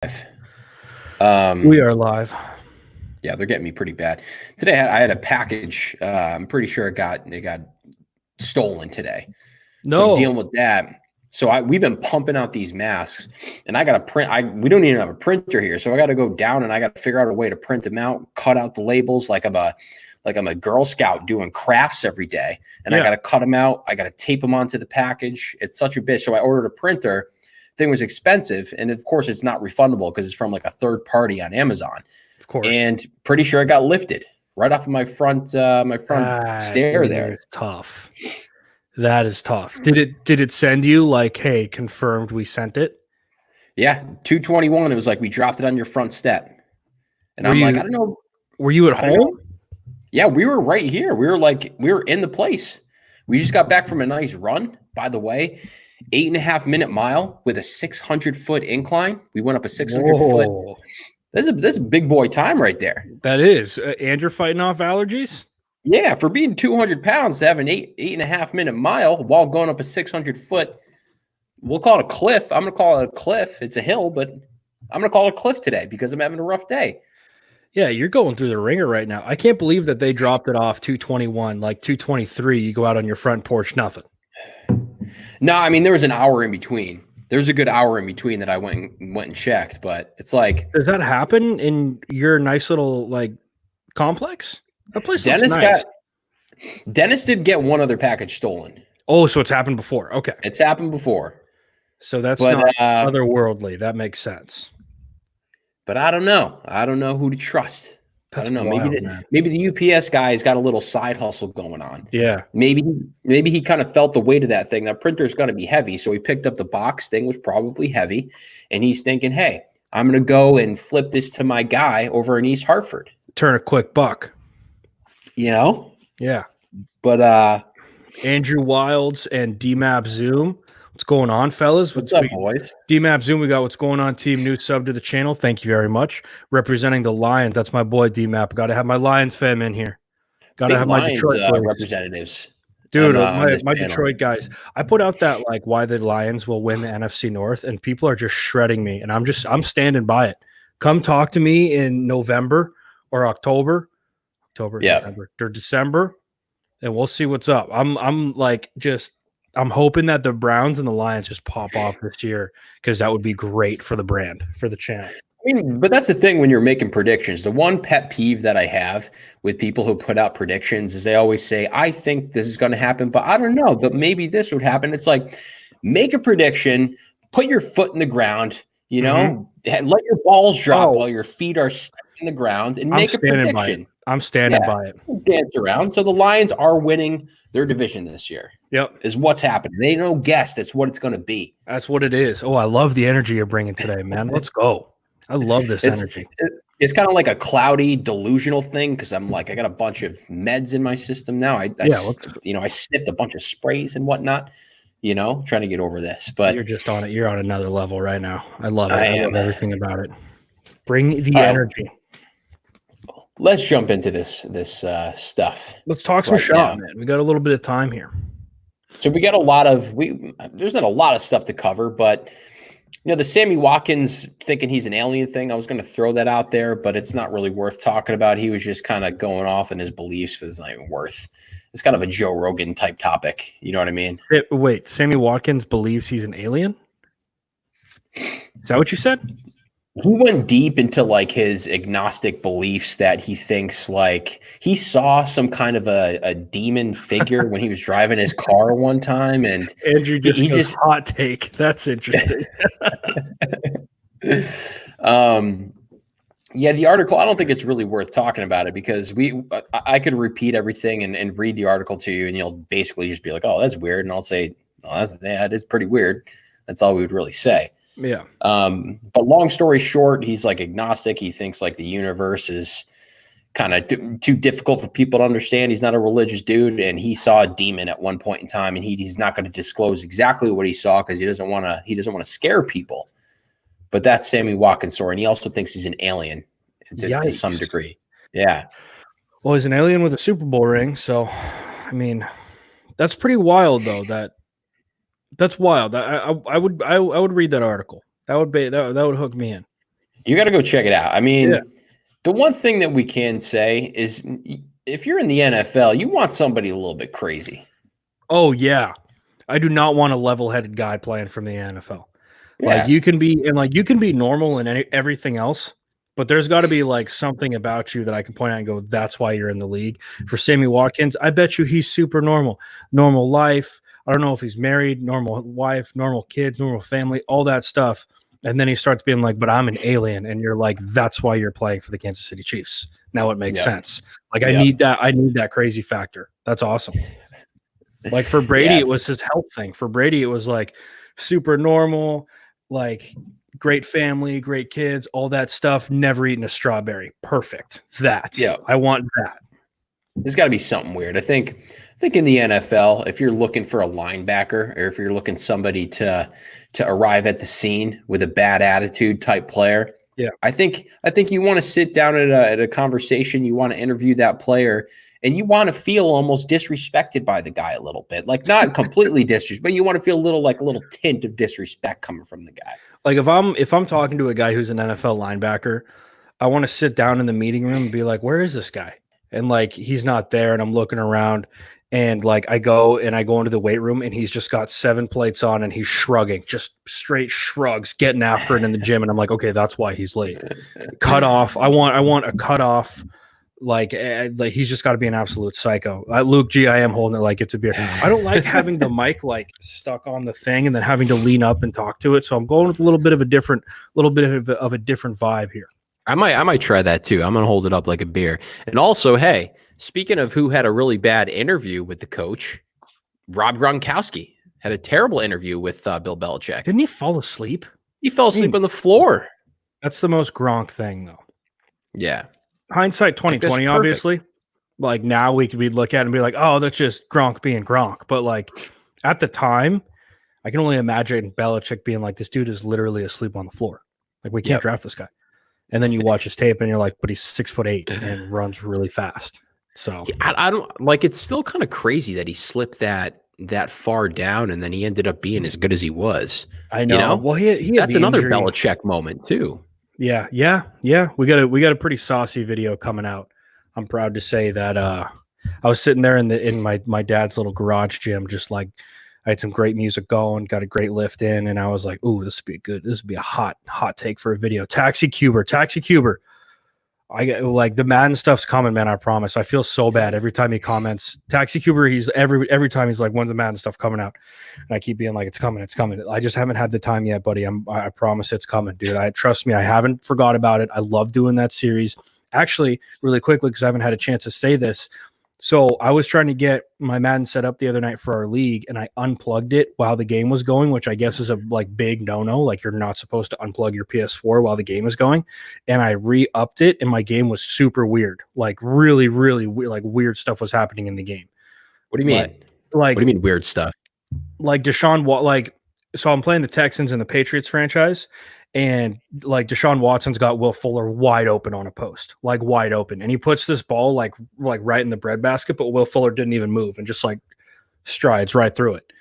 We are live. Yeah, they're getting me pretty bad. Today I had a package. I'm pretty sure it got stolen today. So I'm dealing with that. So we've been pumping out these masks, and I got to print. We don't even have a printer here, so I got to go down and I got to figure out a way to print them out, cut out the labels like I'm a Girl Scout doing crafts every day, and I got to cut them out. I got to tape them onto the package. It's such a bitch. So I ordered a printer. Thing was expensive, and of course it's not refundable because it's from like a third party on Amazon. Of course. And pretty sure it got lifted right off of my front stair there. It's tough. That is tough. Did it send you like, hey, confirmed we sent it? Yeah, 221. It was like we dropped it on your front step. And I'm like, I don't know. Were you at home? Yeah, we were right here. We were in the place. We just got back from a nice run, by the way. 8.5-minute mile with a 600-foot incline. We went up a 600-foot. This is a big boy time right there. That is. And you're fighting off allergies? Yeah, for being 200 pounds to have an 8.5-minute mile while going up a 600-foot, we'll call it a cliff. I'm going to call it a cliff. It's a hill, but I'm going to call it a cliff today because I'm having a rough day. Yeah, you're going through the ringer right now. I can't believe that they dropped it off 221, like 223. You go out on your front porch, nothing. No, I mean, there was an hour in between. There's a good hour in between that I went and checked, but it's like, does that happen in your nice little like complex? That place looks nice. Dennis did get one other package stolen. Oh, so it's happened before. Okay. It's happened before. So that's not otherworldly. That makes sense. But I don't know. I don't know who to trust. I don't know. Maybe the UPS guy's got a little side hustle going on. Yeah. Maybe he kind of felt the weight of that thing. That printer's going to be heavy, so he picked up the box. Thing was probably heavy, and he's thinking, "Hey, I'm going to go and flip this to my guy over in East Hartford. Turn a quick buck." You know? Yeah. But Andrew Wilds and DMAP Zoom. What's going on, fellas? What's up, boys? DMAP Zoom, we got what's going on, team. New sub to the channel. Thank you very much. Representing the Lions. That's my boy, DMAP. Got to have my Lions fam in here. Got to have my Detroit representatives. Dude, my Detroit guys. I put out that like why the Lions will win the NFC North, and people are just shredding me, and I'm standing by it. Come talk to me in November or October, November, or December, and we'll see what's up. I'm hoping that the Browns and the Lions just pop off this year because that would be great for the brand, for the channel. I mean, but that's the thing when you're making predictions. The one pet peeve that I have with people who put out predictions is they always say, I think this is going to happen, but I don't know, but maybe this would happen. It's like, make a prediction, put your foot in the ground, let your balls drop while your feet are stuck in the ground and make a prediction. I'm standing by it. Dance around. So the Lions are winning their division this year. Yep. Is what's happening. They don't guess. That's what it's going to be. That's what it is. Oh, I love the energy you're bringing today, man. Let's go. I love this energy. It's kind of like a cloudy, delusional thing because I'm like, I got a bunch of meds in my system now. I sniffed a bunch of sprays and whatnot, trying to get over this. But you're just on it. You're on another level right now. I love it. I love everything about it. Bring the energy. Let's jump into this stuff. Let's talk some shop, man. We got a little bit of time here. So we got there's not a lot of stuff to cover, but the Sammy Watkins thinking he's an alien thing, I was going to throw that out there, but it's not really worth talking about. He was just kind of going off in his beliefs, but it's not even worth. It's kind of a Joe Rogan type topic. You know what I mean? Wait, Sammy Watkins believes he's an alien? Is that what you said? He went deep into like his agnostic beliefs that he thinks like he saw some kind of a demon figure when he was driving his car one time, and Andrew just hot take. That's interesting. Yeah, the article, I don't think it's really worth talking about it because I could repeat everything and read the article to you, and you'll basically just be like, "Oh, that's weird," and I'll say, "Oh, that is pretty weird." That's all we would really say. Yeah. But long story short, he's like agnostic. He thinks like the universe is kind of too difficult for people to understand. He's not a religious dude, and he saw a demon at one point in time, and he's not going to disclose exactly what he saw because he doesn't want to scare people. But that's Sammy Watkins' story, and he also thinks he's an alien to some degree. Yeah. Well, he's an alien with a Super Bowl ring, so I mean, that's pretty wild, though. That's wild. I would read that article. That would hook me in. You got to go check it out. I mean, the one thing that we can say is if you're in the NFL, you want somebody a little bit crazy. Oh, yeah. I do not want a level-headed guy playing from the NFL. Yeah. Like you can be normal and everything else, but there's got to be like something about you that I can point out and go, that's why you're in the league. For Sammy Watkins, I bet you he's super normal life. I don't know if he's married, normal wife, normal kids, normal family, all that stuff. And then he starts being like, but I'm an alien. And you're like, that's why you're playing for the Kansas City Chiefs. Now it makes sense. Like I need that crazy factor. That's awesome. Like for Brady, it was his health thing. For Brady, it was like super normal, like great family, great kids, all that stuff. Never eaten a strawberry. Perfect. I want that. There's got to be something weird. I think in the NFL, if you're looking for a linebacker or if you're looking somebody to arrive at the scene with a bad attitude type player, I think you want to sit down at a conversation. You want to interview that player. And you want to feel almost disrespected by the guy a little bit, like not completely disrespect, but you want to feel a little tint of disrespect coming from the guy. Like if I'm talking to a guy who's an NFL linebacker, I want to sit down in the meeting room and be like, where is this guy? And like, he's not there. And I'm looking around and like, I go into the weight room and he's just got 7 plates on and he's shrugging, just straight shrugs, getting after it in the gym. And I'm like, okay, that's why he's late. Cut off. I want a cut off. Like he's just got to be an absolute psycho. Luke G, I am holding it like it's a beer. I don't like having the mic like stuck on the thing and then having to lean up and talk to it. So I'm going with a little bit of a different vibe here. I might try that too. I'm gonna hold it up like a beer. And also, hey, speaking of who had a really bad interview with the coach, Rob Gronkowski had a terrible interview with Bill Belichick. Didn't he fall asleep? He fell asleep on the floor. That's the most Gronk thing, though. Yeah. Hindsight 2020, obviously. Like now we'd look at it and be like, oh, that's just Gronk being Gronk. But like at the time, I can only imagine Belichick being like, this dude is literally asleep on the floor. Like we can't draft this guy. And then you watch his tape and you're like, but he's 6'8" and runs really fast. So I don't like, it's still kind of crazy that he slipped that far down and then he ended up being as good as he was. I know. You know? Well, he that's another injury. Belichick moment too. Yeah. We got a pretty saucy video coming out. I'm proud to say that I was sitting there in my dad's little garage gym, just like I had some great music going, got a great lift in, and I was like, "Ooh, this would be a hot take for a video." Taxi Cuber. I get like the Madden stuff's coming, man. I promise. I feel so bad every time he comments. Taxi Cuber, he's every time he's like, "When's the Madden stuff coming out?" And I keep being like, "It's coming. I just haven't had the time yet, buddy. I promise it's coming, dude. Trust me. I haven't forgot about it. I love doing that series. Actually, really quickly, because I haven't had a chance to say this. So I was trying to get my Madden set up the other night for our league, and I unplugged it while the game was going, which I guess is a like big no-no. Like you're not supposed to unplug your PS4 while the game is going. And I re-upped it, and my game was super weird. Like really, really weird. Like weird stuff was happening in the game. What do you mean? Like what do you mean weird stuff? Like so I'm playing the Texans and the Patriots franchise. And like Deshaun Watson's got Will Fuller wide open on a post, like wide open. And he puts this ball like right in the breadbasket, but Will Fuller didn't even move and just like strides right through it.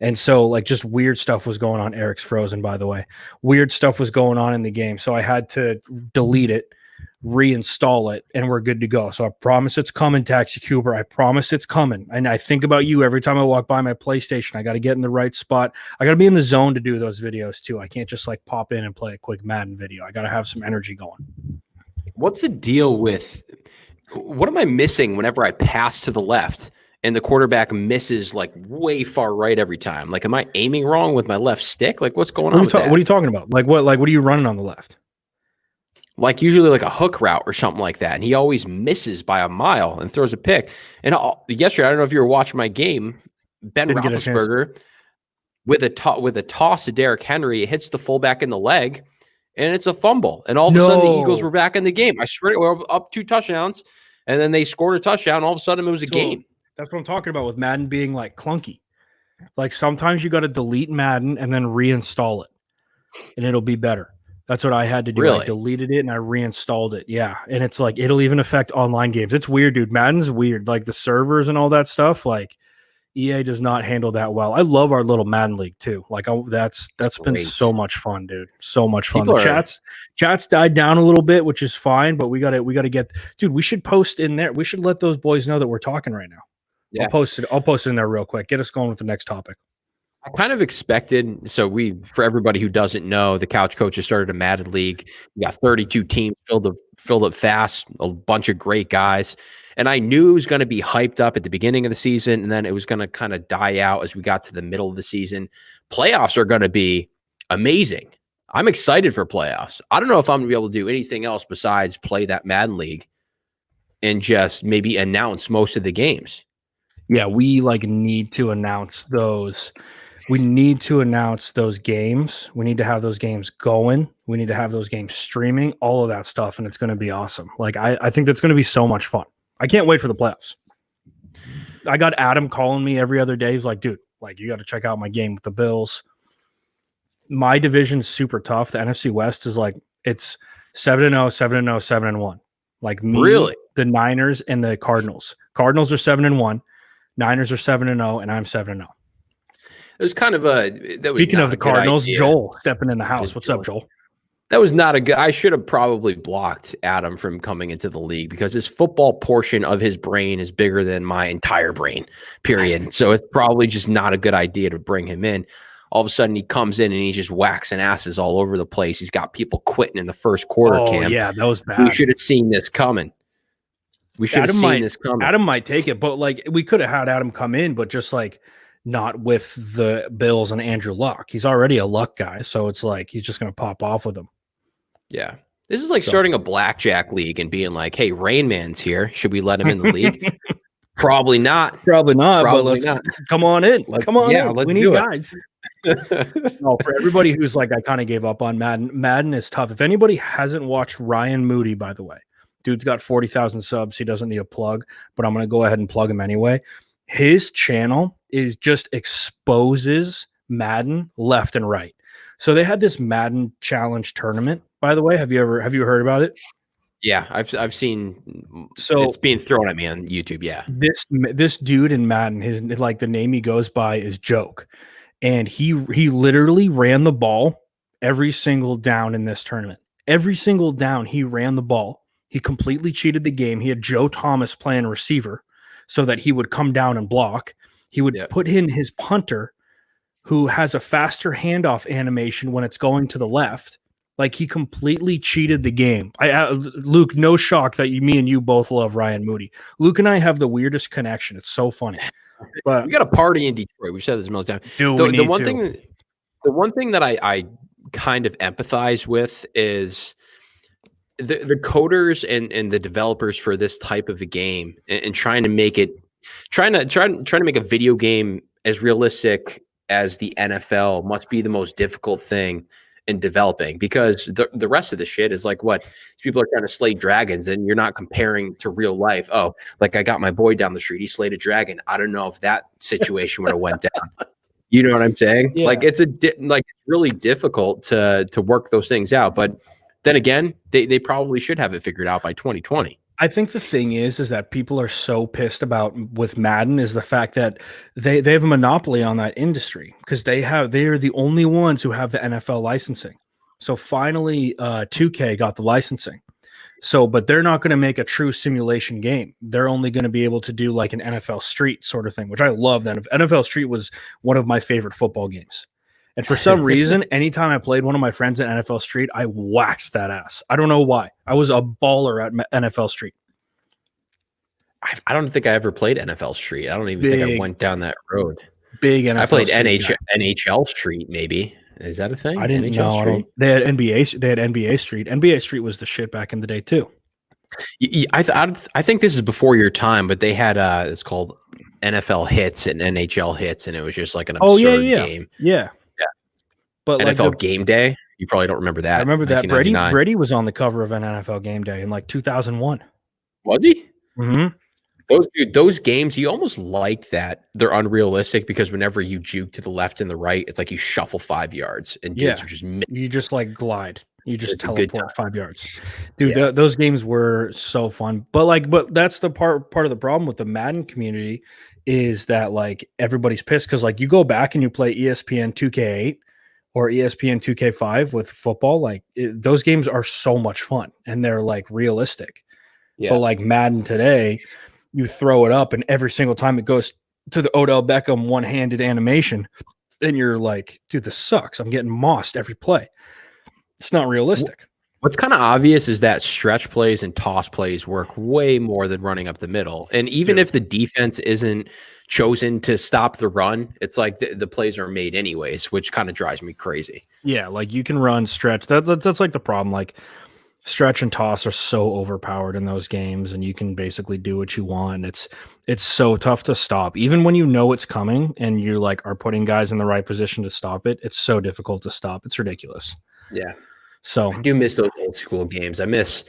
And so like just weird stuff was going on. Eric's frozen, by the way. Weird stuff was going on in the game. So I had to delete it, reinstall it, and we're good to go. So I promise it's coming, Taxi Cuber. I promise it's coming. And I think about you every time I walk by my PlayStation. I got to get in the right spot. I got to be in the zone to do those videos too. I can't just like pop in and play a quick Madden video. I got to have some energy going. What's the deal with what am I missing whenever I pass to the left and the quarterback misses like way far right every time? Like, am I aiming wrong with my left stick? Like, what's going on with that? What are you talking about? Like what are you running on the left? Like usually like a hook route or something like that. And he always misses by a mile and throws a pick. And yesterday, I don't know if you were watching my game, Ben Roethlisberger with a toss to Derrick Henry, it hits the fullback in the leg and it's a fumble. And all of a sudden the Eagles were back in the game. I swear we're up 2 touchdowns and then they scored a touchdown. All of a sudden it was a game. That's what I'm talking about with Madden being like clunky. Like sometimes you got to delete Madden and then reinstall it and it'll be better. That's what I had to do. Really? I deleted it and I reinstalled it. Yeah. And it's like, it'll even affect online games. It's weird, dude. Madden's weird. Like the servers and all that stuff. Like EA does not handle that well. I love our little Madden League too. Like that's been so much fun, dude. So much fun. The chats died down a little bit, which is fine, but we gotta get, dude. We should post in there. We should let those boys know that we're talking right now. Yeah. I'll post it in there real quick. Get us going with the next topic. I kind of expected, for everybody who doesn't know, the Couch Coaches started a Madden League. We got 32 teams filled up fast, a bunch of great guys. And I knew it was going to be hyped up at the beginning of the season, and then it was going to kind of die out as we got to the middle of the season. Playoffs are going to be amazing. I'm excited for playoffs. I don't know if I'm going to be able to do anything else besides play that Madden League and just maybe announce most of the games. Yeah, we need to announce those. We need to announce those games. We need to have those games going. We need to have those games streaming, all of that stuff, and it's going to be awesome. I think that's going to be so much fun. I can't wait for the playoffs. I got Adam calling me every other day. He's like, dude, you got to check out my game with the Bills. My division's super tough. The NFC West is it's 7-0, 7-0, 7-1. Me, really? The Niners and the Cardinals. Cardinals are 7-1. Niners are 7-0, and I'm 7-0. It was kind of Speaking of the Cardinals, Joel stepping in the house. What's up, Joel? That was not a good. I should have probably blocked Adam from coming into the league because his football portion of his brain is bigger than my entire brain, period. So it's probably just not a good idea to bring him in. All of a sudden, he comes in and he's just waxing asses all over the place. He's got people quitting in the first quarter, Cam. Yeah, that was bad. We should have seen this coming. Adam might take it, but we could have had Adam come in, but just not with the Bills and Andrew Luck. He's already a Luck guy, so it's he's just going to pop off with him. Yeah. This is starting a blackjack league and being like, hey, Rain Man's here. Should we let him in the league? Probably not. Probably not, but let's come on in. Come on in. We need guys. No, for everybody who's I kind of gave up on Madden. Madden is tough. If anybody hasn't watched Ryan Moody, by the way, dude's got 40,000 subs. He doesn't need a plug, but I'm going to go ahead and plug him anyway. His channel is just exposes Madden left and right. So they had this Madden Challenge tournament, by the way. Have you heard about it? Yeah, I've seen. So it's being thrown at me on YouTube. Yeah, this dude in Madden, his the name he goes by is Joke, and he literally ran the ball every single down in this tournament. Every single down he ran the ball. He completely cheated the game. He had Joe Thomas playing receiver so that he would come down and block. He would put in his punter, who has a faster handoff animation when it's going to the left. He completely cheated the game. Luke, no shock that me and you both love Ryan Moody. Luke and I have the weirdest connection. It's so funny. But we got a party in Detroit. We've said this most time. The one thing that I kind of empathize with is the coders and the developers for this type of a game and trying to make a video game as realistic as the NFL must be the most difficult thing in developing, because the rest of the shit is what people are trying to slay dragons, and you're not comparing to real life. Oh, I got my boy down the street, he slayed a dragon. I don't know if that situation would have went down. You know what I'm saying? Yeah. It's really difficult to work those things out. But then again, they probably should have it figured out by 2020. I think the thing is that people are so pissed about with Madden is the fact that they have a monopoly on that industry, because they are the only ones who have the NFL licensing. So finally, 2K got the licensing. So, but they're not going to make a true simulation game. They're only going to be able to do an NFL Street sort of thing, which I love. That NFL Street was one of my favorite football games. And for some reason, anytime I played one of my friends at NFL Street, I waxed that ass. I don't know why. I was a baller at NFL Street. I don't think I ever played NFL Street. I don't even think I went down that road. Big NFL. I played NHL Street, maybe. Is that a thing? I didn't know. They had NBA. They had NBA Street. NBA Street was the shit back in the day too. I think this is before your time, but they had it's called NFL Hits and NHL Hits, and it was just an absurd game. Yeah. But NFL Game Day, you probably don't remember that. I remember that. Brady was on the cover of an NFL Game Day in 2001. Was he? Mm-hmm. Those games, you almost like that they're unrealistic, because whenever you juke to the left and the right, it's you shuffle 5 yards and dudes are just you just glide. You just teleport 5 yards, dude. Those games were so fun. But that's the part of the problem with the Madden community is that like everybody's pissed because like you go back and you play ESPN 2K8 or ESPN 2K5 with football, like those games are so much fun and they're like realistic. Yeah. But like Madden today, you throw it up and every single time it goes to the Odell Beckham one-handed animation, and you're like, dude, this sucks. I'm getting mossed every play. It's not realistic. What's kind of obvious is that stretch plays and toss plays work way more than running up the middle. And even if the defense isn't chosen to stop the run, it's like the plays are made anyways, which kind of drives me crazy. Yeah, like you can run stretch. That's like the problem. Like stretch and toss are so overpowered in those games, and you can basically do what you want. It's so tough to stop. Even when you know it's coming and you like are putting guys in the right position to stop it, it's so difficult to stop. It's ridiculous. Yeah. So I do miss those old school games. I was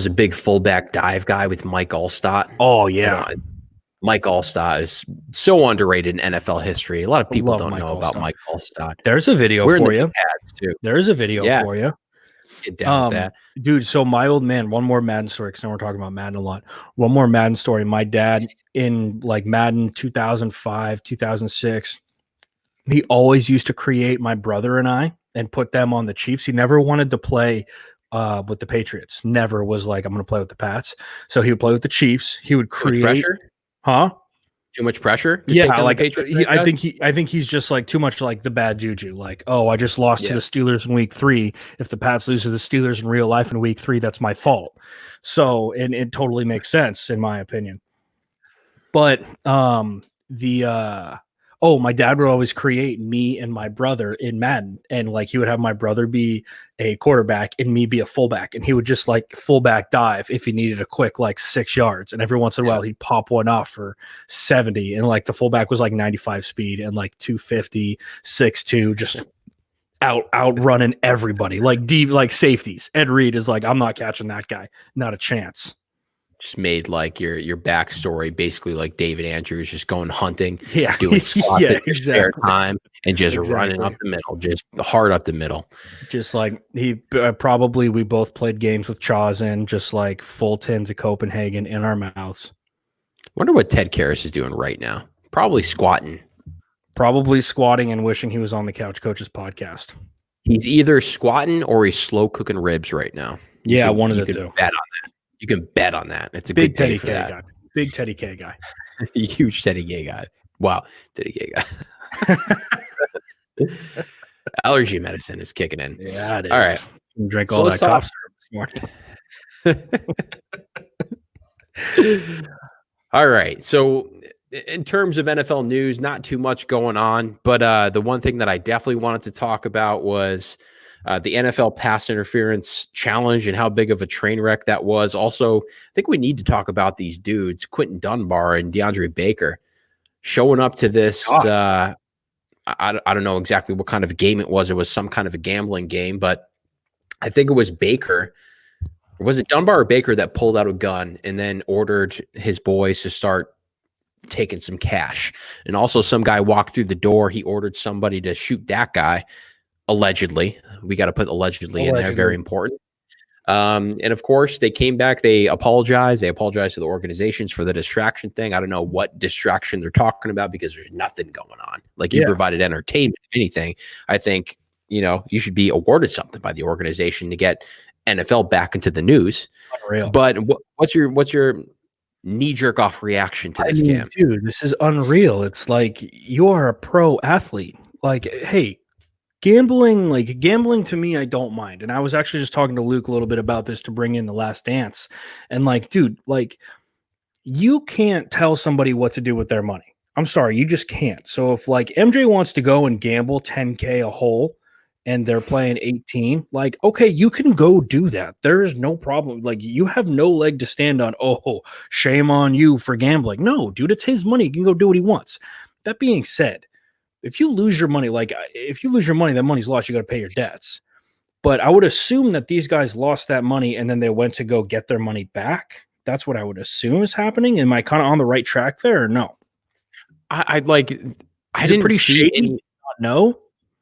a big fullback dive guy with Mike Allstott. Oh yeah. Mike Allstott is so underrated in NFL history. A lot of people don't know about Mike Allstott. There's a video for you. There's a video for you. Get down with that. Dude, so my old man, one more Madden story, because now we're talking about Madden a lot. One more Madden story. My dad in like Madden 2005, 2006, he always used to create my brother and I and put them on the Chiefs. He never wanted to play with the Patriots. Never was like, I'm going to play with the Pats. So he would play with the Chiefs. He would create. Pressure? Huh? Too much pressure? Yeah, like I think he's just like too much like the bad juju. Like, oh, I just lost to the Steelers in week 3. If the Pats lose to the Steelers in real life in week 3, that's my fault. So, and it totally makes sense in my opinion. But my dad would always create me and my brother in Madden, and like he would have my brother be a quarterback and me be a fullback, and he would just like fullback dive if he needed a quick like 6 yards, and every once in a while he'd pop one off for 70, and like the fullback was like 95 speed and like 250, 6'2", just outrunning everybody, like deep, like safeties. Ed Reed is like, I'm not catching that guy, not a chance. Just made like your backstory basically like David Andrews just going hunting, yeah, doing squats at his spare time, and just running up the middle, just hard up the middle. Just like he probably, we both played games with Chaws in, just like full tins of Copenhagen in our mouths. Wonder what Ted Karras is doing right now. Probably squatting and wishing he was on the Couch Coaches podcast. He's either squatting or he's slow cooking ribs right now. One of the two. Bet on that. You can bet on that. It's a big good day Teddy for K that. guy. Big Teddy K guy. Huge Teddy K guy. Wow, Teddy K guy. Allergy medicine is kicking in. Yeah, it is. All right. Drink all that cough syrup this morning. All right. So in terms of NFL news, not too much going on, but the one thing that I definitely wanted to talk about was the NFL pass interference challenge and how big of a train wreck that was. Also, I think we need to talk about these dudes, Quentin Dunbar and DeAndre Baker, showing up to this. I don't know exactly what kind of game it was. It was some kind of a gambling game, but I think it was Baker. Was it Dunbar or Baker that pulled out a gun and then ordered his boys to start taking some cash? And also some guy walked through the door. He ordered somebody to shoot that guy. Allegedly, we got to put allegedly in there. Very important. And of course, they came back. They apologized. They apologized to the organizations for the distraction thing. I don't know what distraction they're talking about because there's nothing going on. Like you provided entertainment. If anything, I think you should be awarded something by the organization to get NFL back into the news. Unreal. But what's your knee jerk off reaction to this, Cam? Dude, this is unreal. It's like you are a pro athlete. Like, hey. Gambling to me, I don't mind. And I was actually just talking to Luke a little bit about this to bring in The Last Dance. And like, dude, like you can't tell somebody what to do with their money. I'm sorry, you just can't. So if like MJ wants to go and gamble 10K a hole and they're playing 18, like, okay, you can go do that. There's no problem. Like you have no leg to stand on. Oh, shame on you for gambling. No, dude, it's his money. He can go do what he wants. That being said, if you lose your money, that money's lost, you got to pay your debts. But I would assume that these guys lost that money and then they went to go get their money back. That's what I would assume is happening. Am I kind of on the right track there or no? I didn't see any. No,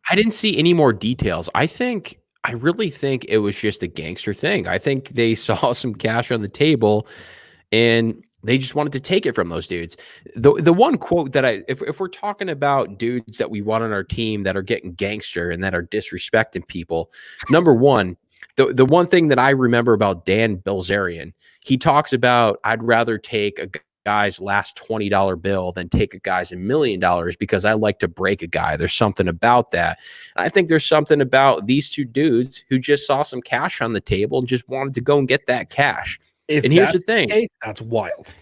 I didn't see any more details. I really think it was just a gangster thing. I think they saw some cash on the table and They just wanted to take it from those dudes. The one quote that if we're talking about dudes that we want on our team that are getting gangster and that are disrespecting people, number one, the one thing that I remember about Dan Bilzerian, he talks about, I'd rather take a guy's last $20 bill than take a guy's $1 million because I like to break a guy. There's something about that. And I think there's something about these two dudes who just saw some cash on the table and just wanted to go and get that cash. And here's the thing. That's wild.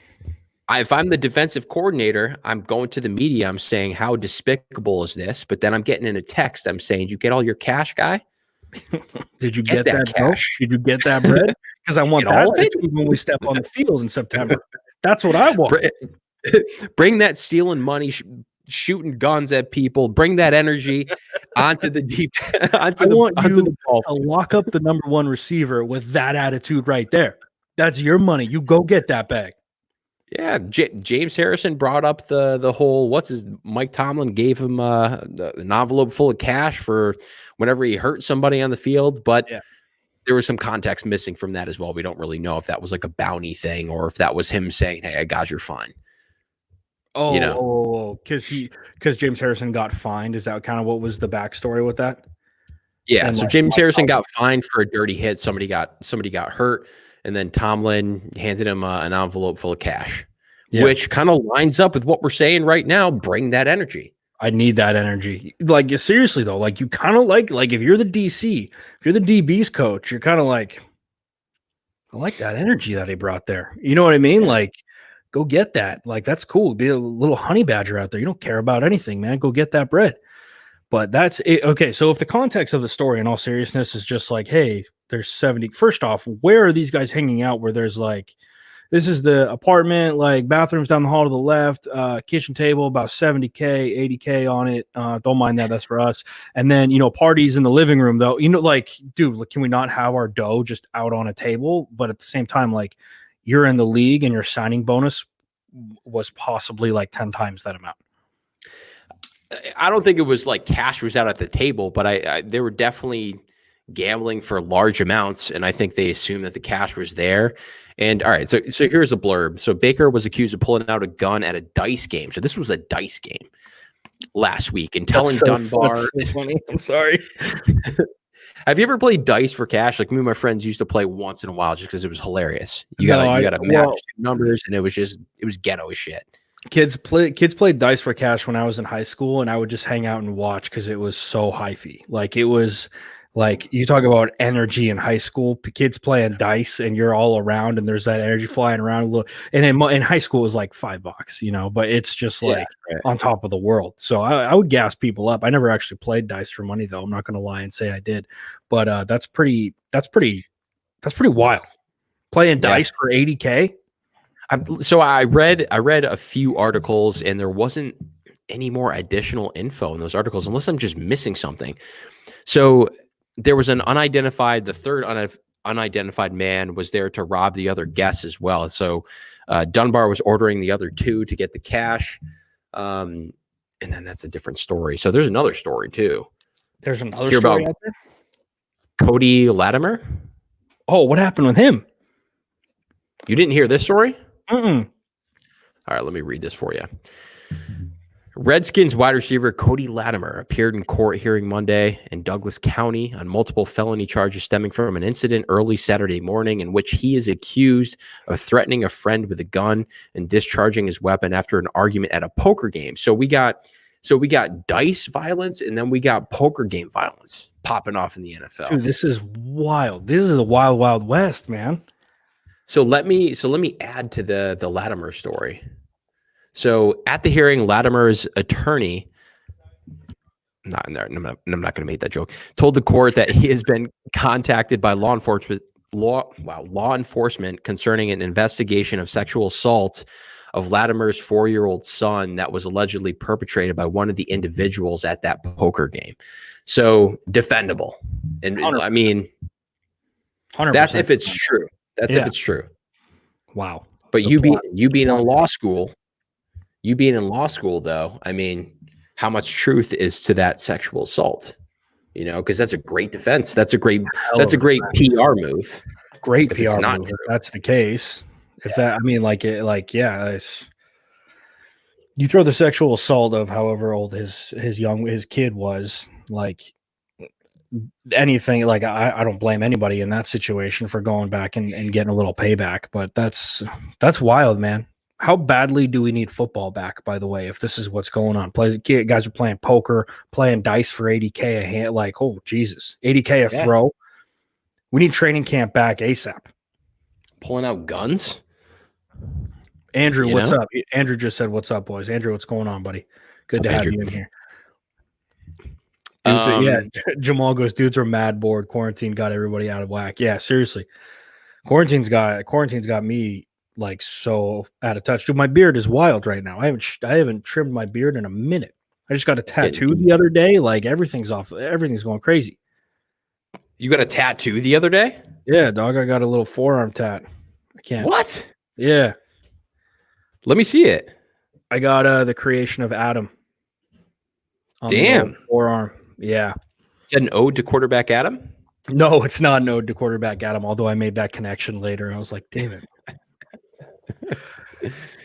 If I'm the defensive coordinator, I'm going to the media. I'm saying, how despicable is this? But then I'm getting in a text. I'm saying, did you get all your cash, guy? Did you get that cash? Did you get that bread? Because I want that attitude when we step on the field in September. That's what I want. Bring that stealing money, shooting guns at people. Bring that energy onto the deep. Onto the ball. To lock up the number one receiver with that attitude right there. That's your money. You go get that bag. Yeah, James Harrison brought up the whole Mike Tomlin gave him an envelope full of cash for whenever he hurt somebody on the field, but there was some context missing from that as well. We don't really know if that was like a bounty thing or if that was him saying, "Hey, I got your fine." Because James Harrison got fined. Is that kind of what was the backstory with that? Yeah, and so James Harrison got fined for a dirty hit. Somebody got hurt. And then Tomlin handed him an envelope full of cash, which kind of lines up with what we're saying right now. Bring that energy. I need that energy. Like, seriously, though, like you kind of like if you're the DC, if you're the DB's coach, you're kind of like, I like that energy that he brought there. You know what I mean? Like, go get that. Like, that's cool. Be a little honey badger out there. You don't care about anything, man. Go get that bread. But that's it. Okay, so if the context of the story in all seriousness is just like, hey, there's 70. First off, where are these guys hanging out where there's like, this is the apartment, like bathrooms down the hall to the left, kitchen table, about 70K, 80K on it. Don't mind that. That's for us. And then, parties in the living room, though. Like, dude, can we not have our dough just out on a table? But at the same time, like, you're in the league and your signing bonus was possibly like 10 times that amount. I don't think it was like cash was out at the table, but they were definitely gambling for large amounts, and I think they assumed that the cash was there. And all right, so here's a blurb. So Baker was accused of pulling out a gun at a dice game. So this was a dice game last week, and telling Dunbar. That's so funny. I'm sorry. Have you ever played dice for cash? Like me and my friends used to play once in a while, just because it was hilarious. You got to match numbers, and it was ghetto as shit. Kids played dice for cash when I was in high school, and I would just hang out and watch because it was so hyphy. Like, it was like, you talk about energy in high school, kids playing dice and you're all around and there's that energy flying around. And in high school it was like $5, but it's just like on top of the world. So I would gas people up. I never actually played dice for money though. I'm not going to lie and say I did, but that's pretty wild. Playing dice for 80K. So I read a few articles and there wasn't any more additional info in those articles unless I'm just missing something. So there was the third unidentified man was there to rob the other guests as well. So Dunbar was ordering the other two to get the cash. And then that's a different story. So there's another story too. There's another story out there? Cody Latimer. Oh, what happened with him? You didn't hear this story? Mm-mm. All right, let me read this for you. Redskins wide receiver Cody Latimer appeared in court hearing Monday in Douglas County on multiple felony charges stemming from an incident early Saturday morning in which he is accused of threatening a friend with a gun and discharging his weapon after an argument at a poker game. So we got dice violence and then we got poker game violence popping off in the NFL. Dude, this is wild. This is the wild, wild west, man. So let me add to the Latimer story. So at the hearing, Latimer's attorney, I'm not going to make that joke, told the court that he has been contacted by law enforcement concerning an investigation of sexual assault of Latimer's 4-year-old son that was allegedly perpetrated by one of the individuals at that poker game. So defendable. And I mean, 100%. That's if it's true. That's if it's true. Wow. But you being in law school, though, I mean, how much truth is to that sexual assault? Because that's a great defense. That's a great PR move. Great PR move. If that's the case. If that, I mean, you throw the sexual assault of however old his kid was, like anything, like I don't blame anybody in that situation for going back and getting a little payback, but that's wild, man. How badly do we need football back, by the way, if this is what's going on? Guys are playing poker, playing dice for 80K a hand. Like, oh, Jesus, 80K a throw. We need training camp back ASAP. Pulling out guns? Andrew, what's up? Andrew just said, what's up, boys? Andrew, what's going on, buddy? Good to have you in here. Jamal goes, dudes are mad bored. Quarantine got everybody out of whack. Yeah, seriously. Quarantine's got me like so out of touch. Dude, my beard is wild right now. I haven't trimmed my beard in a minute. I just got a tattoo the other day. Like everything's going crazy. You got a tattoo the other day? Yeah, dog. I got a little forearm tat. I can't. What? Yeah. Let me see it. I got the creation of Adam. Damn. Forearm. Yeah. Is that an ode to quarterback Adam? No, it's not an ode to quarterback Adam, although I made that connection later. I was like, damn it.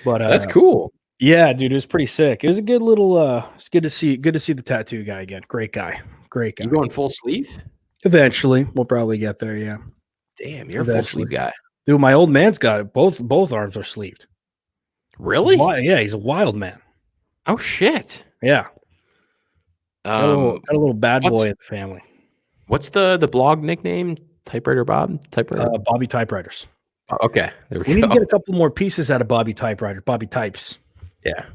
But that's cool. Yeah, dude, it was pretty sick. It was a good little it's good to see the tattoo guy again. Great guy. You going full sleeve? Eventually. We'll probably get there, yeah. Damn, you're a full sleeve guy. Dude, my old man's got it. Both arms are sleeved. Really? Yeah, he's a wild man. Oh shit. Yeah. Got a little bad boy in the family. What's the blog nickname? Typewriter Bob? Bobby Typewriters. Okay. We need to get a couple more pieces out of Bobby Typewriter. Bobby Types. Yeah.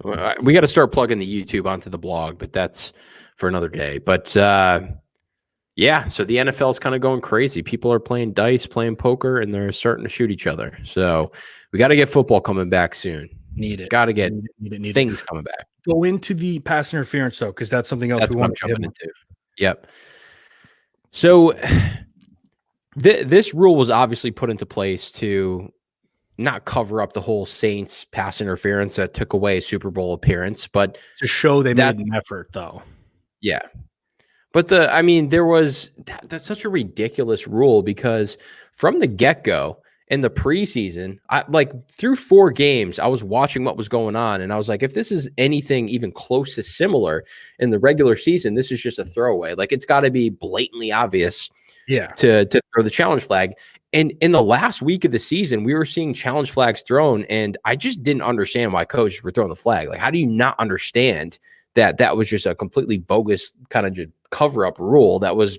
We got to start plugging the YouTube onto the blog, but that's for another day. But yeah, so the NFL is kind of going crazy. People are playing dice, playing poker, and they're starting to shoot each other. So we got to get football coming back soon. Need it. Got to get things coming back. Go into the pass interference, though, because that's something else we want to jump into. Yep. So this rule was obviously put into place to not cover up the whole Saints pass interference that took away a Super Bowl appearance, but to show they made an effort, though. Yeah. But that's such a ridiculous rule because from the get-go in the preseason, through 4 games, I was watching what was going on, and I was like, if this is anything even close to similar in the regular season, this is just a throwaway. Like, it's got to be blatantly obvious to throw the challenge flag. And in the last week of the season, we were seeing challenge flags thrown, and I just didn't understand why coaches were throwing the flag. Like, how do you not understand that was just a completely bogus kind of just cover-up rule that was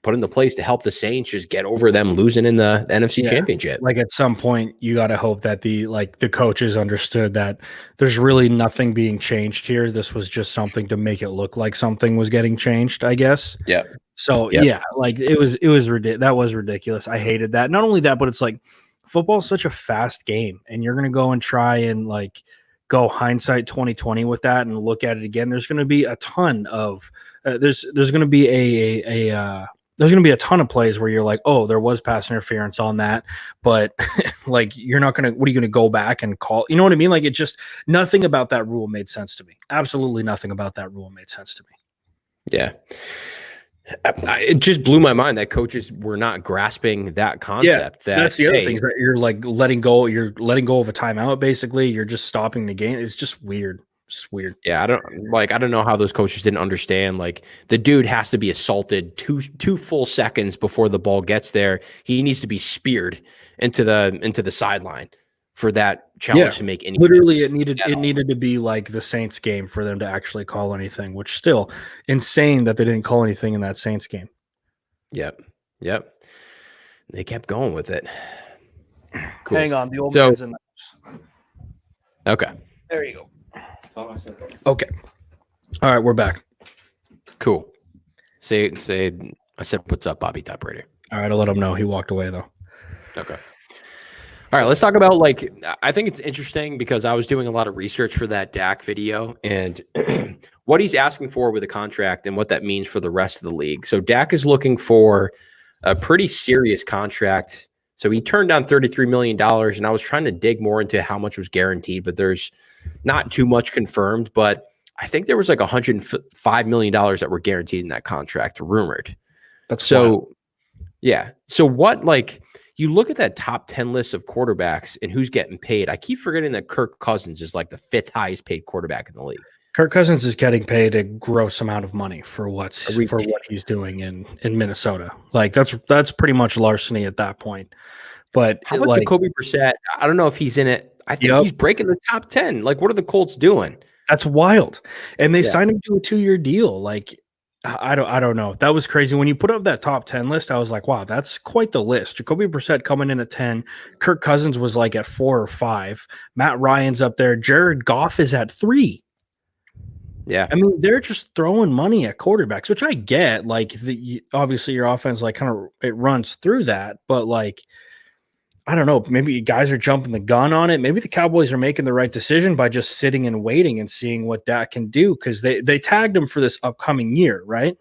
put into place to help the Saints just get over them losing in the NFC Championship? Like, at some point, you got to hope that the coaches understood that there's really nothing being changed here. This was just something to make it look like something was getting changed, I guess. Yeah. So like it was that was ridiculous. I hated that. Not only that, but it's like football is such a fast game, and you're gonna go and try and like go hindsight 2020 with that and look at it again. There's going to be a ton of there's going to be there's going to be a ton of plays where you're like, oh, there was pass interference on that, but like you're not going to. What are you going to go back and call? You know what I mean? Like, it just nothing about that rule made sense to me. Absolutely nothing about that rule made sense to me. Yeah. It just blew my mind that coaches were not grasping that concept. Yeah, that's the other thing, is that you're like letting go of a timeout. Basically, you're just stopping the game. It's just weird. It's weird. Yeah, I don't know how those coaches didn't understand. Like, the dude has to be assaulted two full seconds before the ball gets there. He needs to be speared into the sideline for that challenge to make any literally sense. It needed to be like the Saints game for them to actually call anything, which still insane that they didn't call anything in that Saints game. Yep. They kept going with it. Cool. Hang on, the old man's in the house. Okay. There you go. Okay. All right, we're back. Cool. Say I said what's up, Bobby Typewriter. All right, I'll let him know. He walked away though. Okay. All right, let's talk about, I think it's interesting because I was doing a lot of research for that Dak video and what he's asking for with a contract and what that means for the rest of the league. So Dak is looking for a pretty serious contract. So he turned down $33 million, and I was trying to dig more into how much was guaranteed, but there's not too much confirmed. But I think there was like $105 million that were guaranteed in that contract, rumored. That's so wild. Yeah. So what, you look at that top 10 list of quarterbacks and who's getting paid. I keep forgetting that Kirk Cousins is like the 5th highest paid quarterback in the league. Kirk Cousins is getting paid a gross amount of money for what he's doing in Minnesota. Like that's pretty much larceny at that point. But how about Jacoby Brissett? I don't know if he's in it. I think he's breaking the top 10. Like, what are the Colts doing? That's wild. And they signed him to a 2-year deal. Like, I don't know. That was crazy. When you put up that top 10 list, I was like, wow, that's quite the list. Jacoby Brissett coming in at 10. Kirk Cousins was like at 4 or 5. Matt Ryan's up there. Jared Goff is at 3. Yeah. I mean, they're just throwing money at quarterbacks, which I get. Like, obviously your offense, like, kind of it runs through that. But, like, I don't know. Maybe guys are jumping the gun on it. Maybe the Cowboys are making the right decision by just sitting and waiting and seeing what Dak can do, because they tagged him for this upcoming year, right?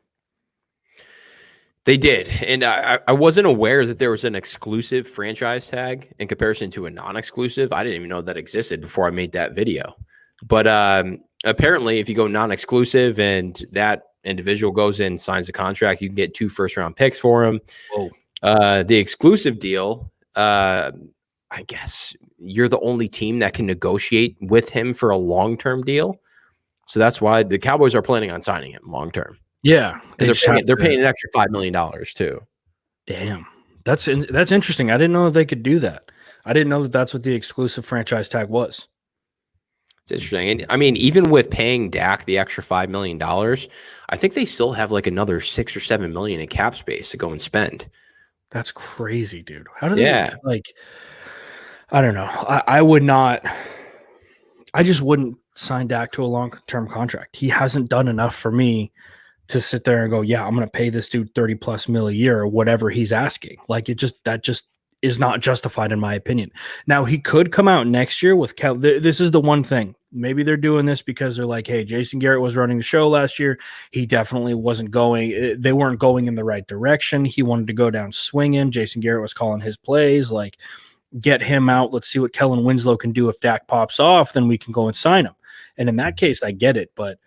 They did. And I wasn't aware that there was an exclusive franchise tag in comparison to a non-exclusive. I didn't even know that existed before I made that video. But apparently, if you go non-exclusive and that individual goes in and signs a contract, you can get 2 first-round picks for him. The exclusive deal, I guess you're the only team that can negotiate with him for a long-term deal. So that's why the Cowboys are planning on signing him long-term. Yeah. They're paying an extra $5 million too. Damn. That's interesting. I didn't know that they could do that. I didn't know that that's what the exclusive franchise tag was. It's interesting. And I mean, even with paying Dak the extra $5 million, I think they still have like another $6 or $7 million in cap space to go and spend. That's crazy, dude. How do they, like, I don't know. I would not, I just wouldn't sign Dak to a long-term contract. He hasn't done enough for me to sit there and go, yeah, I'm going to pay this dude 30 plus mil a year or whatever he's asking. Like, that just is not justified in my opinion. Now, he could come out next year with this is the one thing. Maybe they're doing this because they're like, hey, Jason Garrett was running the show last year. He definitely wasn't going. They weren't going in the right direction. He wanted to go down swinging. Jason Garrett was calling his plays. Like, get him out. Let's see what Kellen Winslow can do. If Dak pops off, then we can go and sign him. And in that case, I get it. But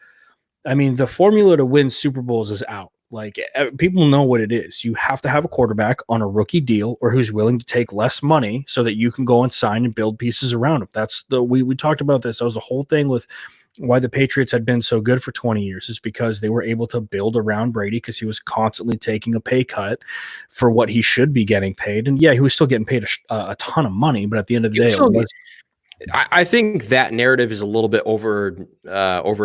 I mean, the formula to win Super Bowls is out. Like, people know what it is. You have to have a quarterback on a rookie deal or who's willing to take less money so that you can go and sign and build pieces around him. That's we talked about this. That was the whole thing with why the Patriots had been so good for 20 years, is because they were able to build around Brady, because he was constantly taking a pay cut for what he should be getting paid. And yeah, he was still getting paid a ton of money, but at the end of the day, I think that narrative is a little bit over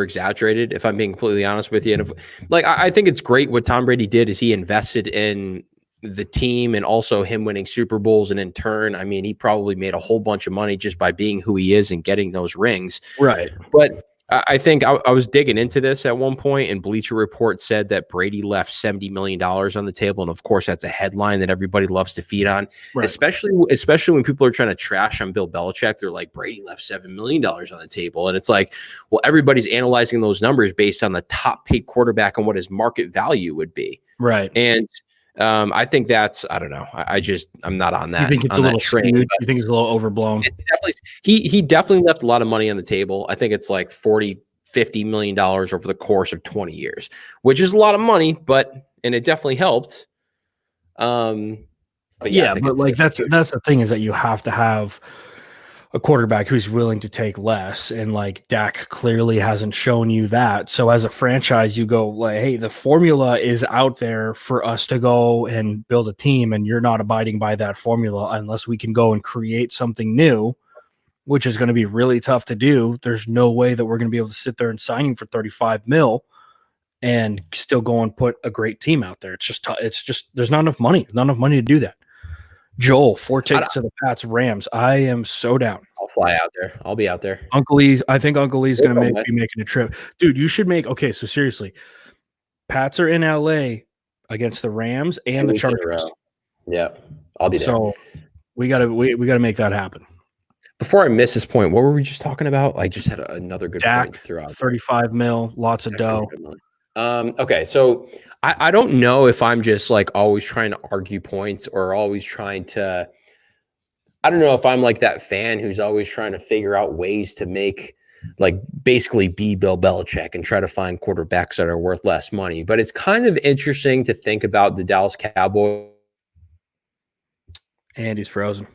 exaggerated, if I'm being completely honest with you. And I think it's great what Tom Brady did is he invested in the team and also him winning Super Bowls. And in turn, I mean, he probably made a whole bunch of money just by being who he is and getting those rings. Right. But I think I was digging into this at one point, and Bleacher Report said that Brady left $70 million on the table. And of course, that's a headline that everybody loves to feed on, right. especially when people are trying to trash on Bill Belichick. They're like, Brady left $7 million on the table. And it's like, well, everybody's analyzing those numbers based on the top paid quarterback and what his market value would be. Right. And I think that's, I don't know. I'm not on that. You think it's a little skewed? You think it's a little overblown? It's definitely, he definitely left a lot of money on the table. I think it's like $40, $50 million over the course of 20 years, which is a lot of money, and it definitely helped. But like that's the thing, is that you have to have a quarterback who's willing to take less, and like Dak clearly hasn't shown you that. So as a franchise, you go like, hey, the formula is out there for us to go and build a team, and you're not abiding by that formula unless we can go and create something new, which is going to be really tough to do. There's no way that we're going to be able to sit there and sign him for 35 mil and still go and put a great team out there. It's just there's not enough money to do that. Joel, 4 tickets to the Pats Rams. I am so down. I'll fly out there. I'll be out there. I think Uncle Lee's going to be making a trip. Dude, you should make – okay, so seriously. Pats are in L.A. against the Rams and the Chargers. Yeah, I'll be there. So we got to make that happen. Before I miss this point, what were we just talking about? I just had another good point to throw out. 35 mil, lots of dough. Okay, so I don't know if I'm just like always trying to argue points or always trying to, I don't know if I'm like that fan who's always trying to figure out ways to make, like, basically be Bill Belichick and try to find quarterbacks that are worth less money. But it's kind of interesting to think about the Dallas Cowboys. And he's frozen.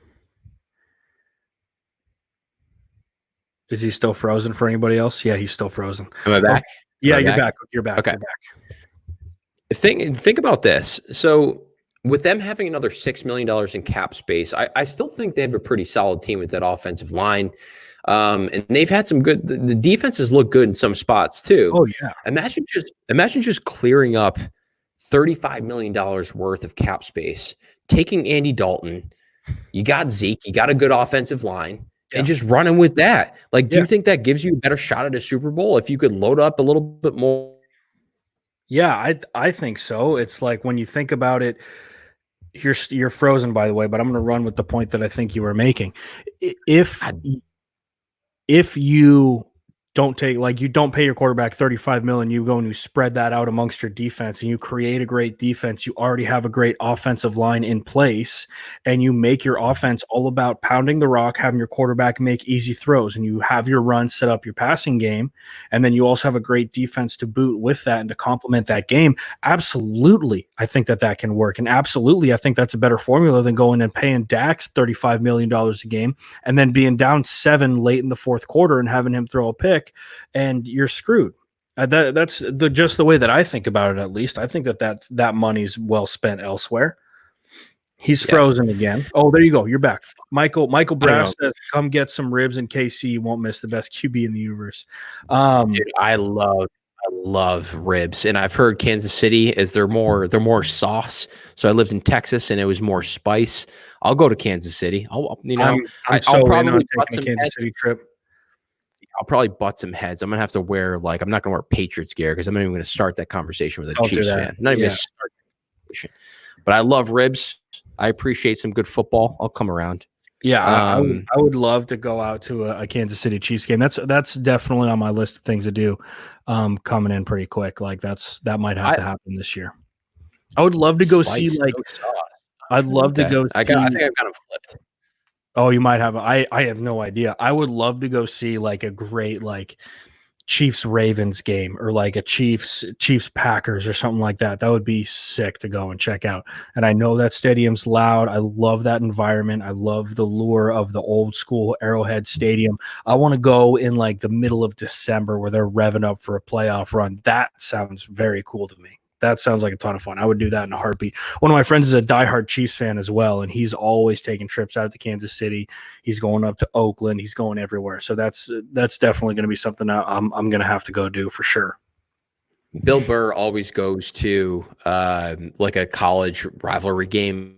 Is he still frozen for anybody else? Yeah, he's still frozen. Am I back? Yeah, you're back. You're back. Okay. You're back. Think about this. So with them having another $6 million in cap space, I still think they have a pretty solid team with that offensive line. And they've had some good. The defenses look good in some spots too. Oh yeah. Imagine just clearing up $35 million worth of cap space, taking Andy Dalton. You got Zeke. You got a good offensive line. Yeah. And just running with that. Like, do you think that gives you a better shot at a Super Bowl if you could load up a little bit more? Yeah, I think so. It's like when you think about it, you're frozen, by the way, but I'm going to run with the point that I think you were making. If you don't take, like, you don't pay your quarterback $35 million, you go and you spread that out amongst your defense and you create a great defense, you already have a great offensive line in place, and you make your offense all about pounding the rock, having your quarterback make easy throws, and you have your run set up your passing game, and then you also have a great defense to boot with that and to complement that game. Absolutely, I think that can work, and absolutely, I think that's a better formula than going and paying Dax $35 million a game and then being down 7 late in the fourth quarter and having him throw a pick, and you're screwed. That's just the way that I think about it. At least I think that money's well spent elsewhere. He's frozen again. Oh, there you go. You're back. Michael Brass says, "Come get some ribs in KC. You won't miss the best QB in the universe." Dude, I love ribs, and I've heard Kansas City is they're more sauce. So I lived in Texas, and it was more spice. I'll go to Kansas City. I'll probably butt some Kansas City trip. I'll probably butt some heads. I'm gonna have to wear I'm not gonna wear Patriots gear because I'm not even gonna start that conversation with a Chiefs fan. I'm not even gonna start that conversation. But I love ribs. I appreciate some good football. I'll come around. Yeah, I would love to go out to a Kansas City Chiefs game. That's definitely on my list of things to do. Coming in pretty quick. Like that might have to happen this year. I would love to go see I'd love to go see. I think I've got them flipped. Oh, you might have. I have no idea. I would love to go see a great Chiefs Ravens game or a Chiefs Packers or something like that. That would be sick to go and check out. And I know that stadium's loud. I love that environment. I love the lure of the old school Arrowhead Stadium. I want to go in the middle of December where they're revving up for a playoff run. That sounds very cool to me. That sounds like a ton of fun. I would do that in a heartbeat. One of my friends is a diehard Chiefs fan as well, and he's always taking trips out to Kansas City. He's going up to Oakland. He's going everywhere. So that's definitely going to be something I'm going to have to go do for sure. Bill Burr always goes to a college rivalry game.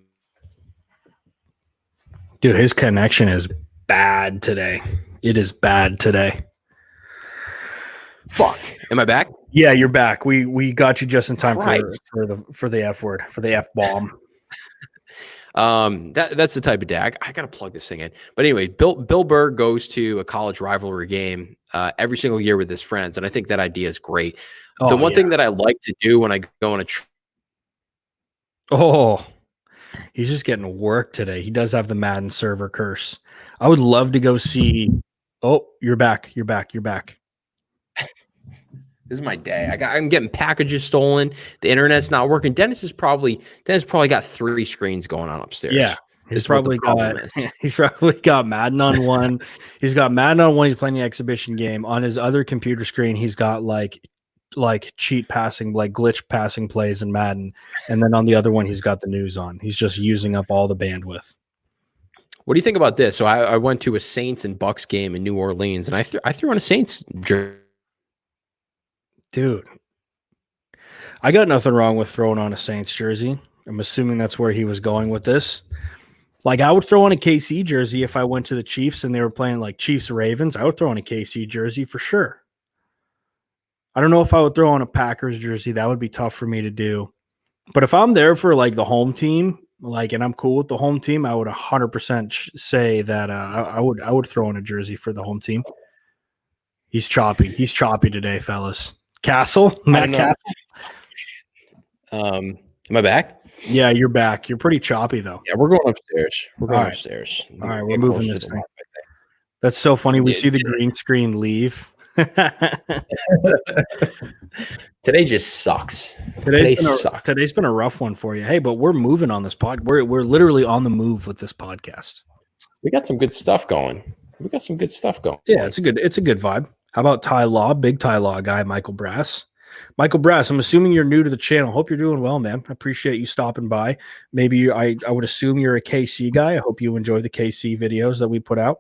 Dude, his connection is bad today. It is bad today. Fuck. Am I back? Yeah, you're back. We got you just in time for the F word, for the F bomb. That's the type of day. I gotta plug this thing in. But anyway, Bill Burr goes to a college rivalry game every single year with his friends, and I think that idea is great. The one thing that I like to do when I go on he's just getting work today. He does have the Madden server curse. I would love to go see. Oh, you're back. You're back. You're back. This is my day. I'm getting packages stolen. The internet's not working. Dennis probably got 3 screens going on upstairs. Yeah, he's probably got Madden on one. He's got Madden on one. He's playing the exhibition game. On his other computer screen, he's got cheat passing, glitch passing plays in Madden, and then on the other one, he's got the news on. He's just using up all the bandwidth. What do you think about this? So I went to a Saints and Bucks game in New Orleans, and I threw on a Saints jersey. Dude, I got nothing wrong with throwing on a Saints jersey. I'm assuming that's where he was going with this. I would throw on a KC jersey if I went to the Chiefs and they were playing Chiefs Ravens. I would throw on a KC jersey for sure. I don't know if I would throw on a Packers jersey. That would be tough for me to do. But if I'm there for the home team, and I'm cool with the home team, I would 100% say that I would throw on a jersey for the home team. He's choppy. He's choppy today, fellas. Matt Castle. Am I back? Yeah, you're back. You're pretty choppy though. Yeah, we're going upstairs. We're going upstairs. All right, we're moving this thing. That's so funny. We see the green screen leave. Today just sucks. Today's been a rough one for you. Hey, but we're moving on this pod. We're literally on the move with this podcast. We got some good stuff going. Yeah, it's a good vibe. How about Ty Law, big Ty Law guy, Michael Brass? Michael Brass, I'm assuming you're new to the channel. Hope you're doing well, man. I appreciate you stopping by. Maybe I would assume you're a KC guy. I hope you enjoy the KC videos that we put out.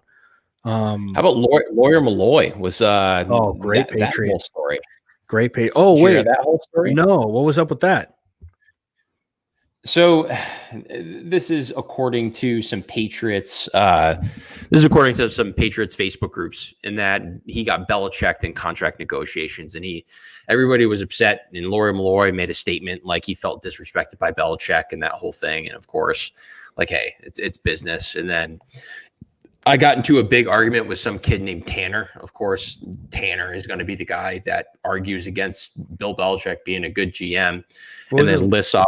How about Lawyer Malloy? Was great that whole story? Great page. Oh, wait, that whole story? No, what was up with that? So this is according to some Patriots. This is according to some Patriots Facebook groups, in that he got Belichicked in contract negotiations, and everybody was upset. And Lawyer Malloy made a statement like he felt disrespected by Belichick and that whole thing. And of course, like, hey, it's business. And then I got into a big argument with some kid named Tanner. Of course, Tanner is going to be the guy that argues against Bill Belichick being a good GM, and then lists off.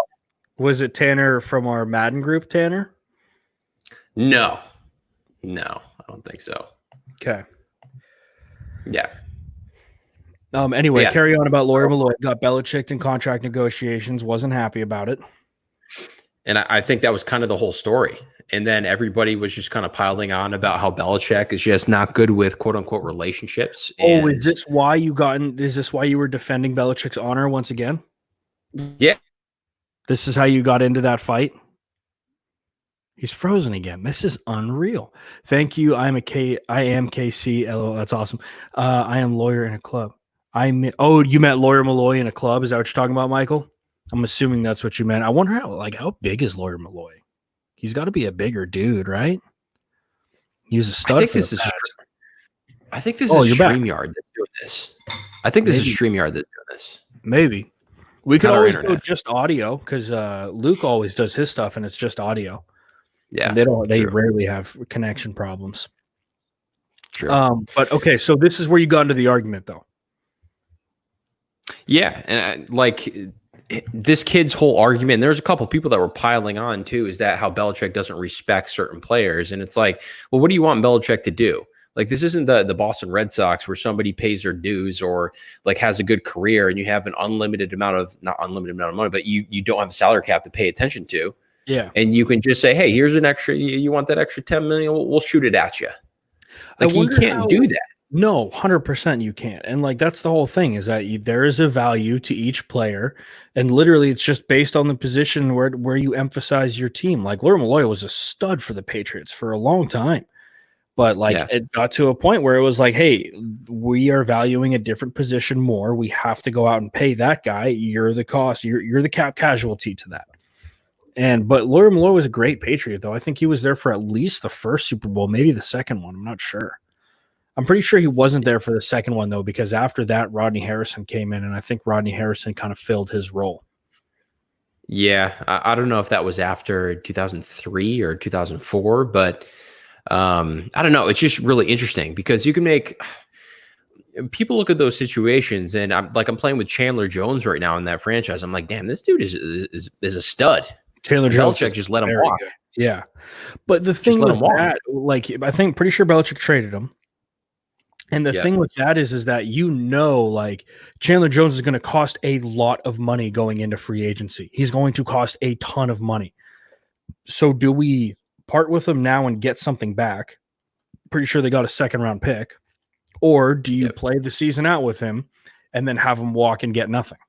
Was it Tanner from our Madden group, Tanner? No, I don't think so. Okay. Yeah. Anyway, Carry on about Lawyer Malloy. Got Belichick in contract negotiations. Wasn't happy about it. And I think that was kind of the whole story. And then everybody was just kind of piling on about how Belichick is just not good with quote unquote relationships. And is this why you were defending Belichick's honor once again? Yeah. This is how you got into that fight? He's frozen again. This is unreal. Thank you. I am KC. LOL. That's awesome. I am Lawyer in a club. You met Lawyer Malloy in a club? Is that what you're talking about, Michael? I'm assuming that's what you meant. I wonder how big is Lawyer Malloy? He's got to be a bigger dude, right? He was a stud. I think this is StreamYard that's doing this. I think this is StreamYard that's doing this. Maybe. We could always go just audio, because Luke always does his stuff and it's just audio. Yeah, and they rarely have connection problems. True. But okay, so this is where you got into the argument, though. Yeah, and this kid's whole argument. There's a couple people that were piling on too. Is that how Belichick doesn't respect certain players? And it's like, well, what do you want Belichick to do? Like, this isn't the Boston Red Sox where somebody pays their dues or like has a good career and you have an not unlimited amount of money, but you don't have a salary cap to pay attention to. Yeah. And you can just say, hey, here's an extra, you want that extra 10 million? We'll shoot it at you. Like, he can't do that. No, 100% you can't. And like, that's the whole thing, is that there is a value to each player. And literally it's just based on the position where you emphasize your team. Like, Lawyer Malloy was a stud for the Patriots for a long time. But it got to a point where it was like, hey, we are valuing a different position more. We have to go out and pay that guy. You're the cost. You're the cap casualty to that. But Lawyer Malloy was a great Patriot, though. I think he was there for at least the first Super Bowl, maybe the second one. I'm not sure. I'm pretty sure he wasn't there for the second one, though, because after that, Rodney Harrison came in, and I think Rodney Harrison kind of filled his role. Yeah, I don't know if that was after 2003 or 2004, but I don't know. It's just really interesting because you can make people look at those situations, and I'm playing with Chandler Jones right now in that franchise. I'm like, damn, this dude is a stud. Taylor Belichick just let him walk. Good. Yeah, but the thing with that, I think pretty sure Belichick traded him. And the thing with that is that Chandler Jones is going to cost a lot of money going into free agency. He's going to cost a ton of money. So do we part with him now and get something back? Pretty sure they got a second-round pick. Or do you play the season out with him and then have him walk and get nothing?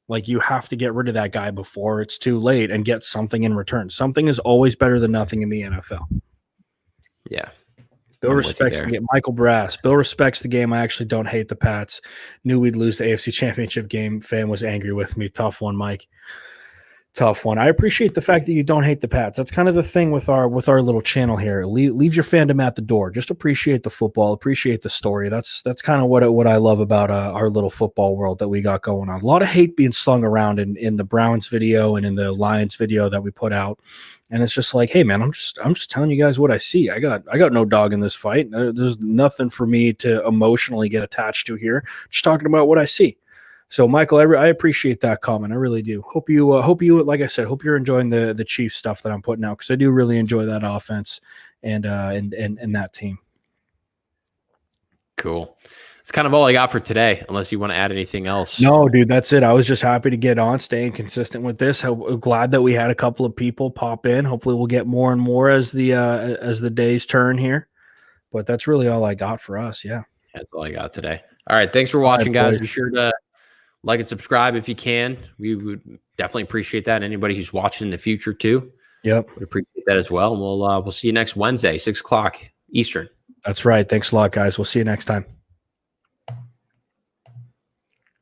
Like, you have to get rid of that guy before it's too late and get something in return. Something is always better than nothing in the NFL. Yeah. Bill respects the game. Michael Brass. Bill respects the game. I actually don't hate the Pats. Knew we'd lose the AFC Championship game. Fan was angry with me. Tough one, Mike. Tough one. I appreciate the fact that you don't hate the Pats. That's kind of the thing with our little channel here. Leave your fandom at the door. Just appreciate the football. Appreciate the story. That's kind of what I love about our little football world that we got going on. A lot of hate being slung around in the Browns video and in the Lions video that we put out. And it's just like, hey man, I'm just telling you guys what I see. I got no dog in this fight. There's nothing for me to emotionally get attached to here. Just talking about what I see. So Michael, I appreciate that comment. I really do. Hope you like I said, hope you're enjoying the Chiefs stuff that I'm putting out, because I do really enjoy that offense and that team. Cool. It's kind of all I got for today, unless you want to add anything else. No, dude, that's it. I was just happy to get on, staying consistent with this. I'm glad that we had a couple of people pop in. Hopefully we'll get more and more as the days turn here. But that's really all I got for us. Yeah. That's all I got today. All right. Thanks for watching, guys. Be sure to like and subscribe if you can. We would definitely appreciate that. Anybody who's watching in the future too. Yep. Would appreciate that as well. And we'll see you next Wednesday, 6 o'clock Eastern. That's right. Thanks a lot, guys. We'll see you next time.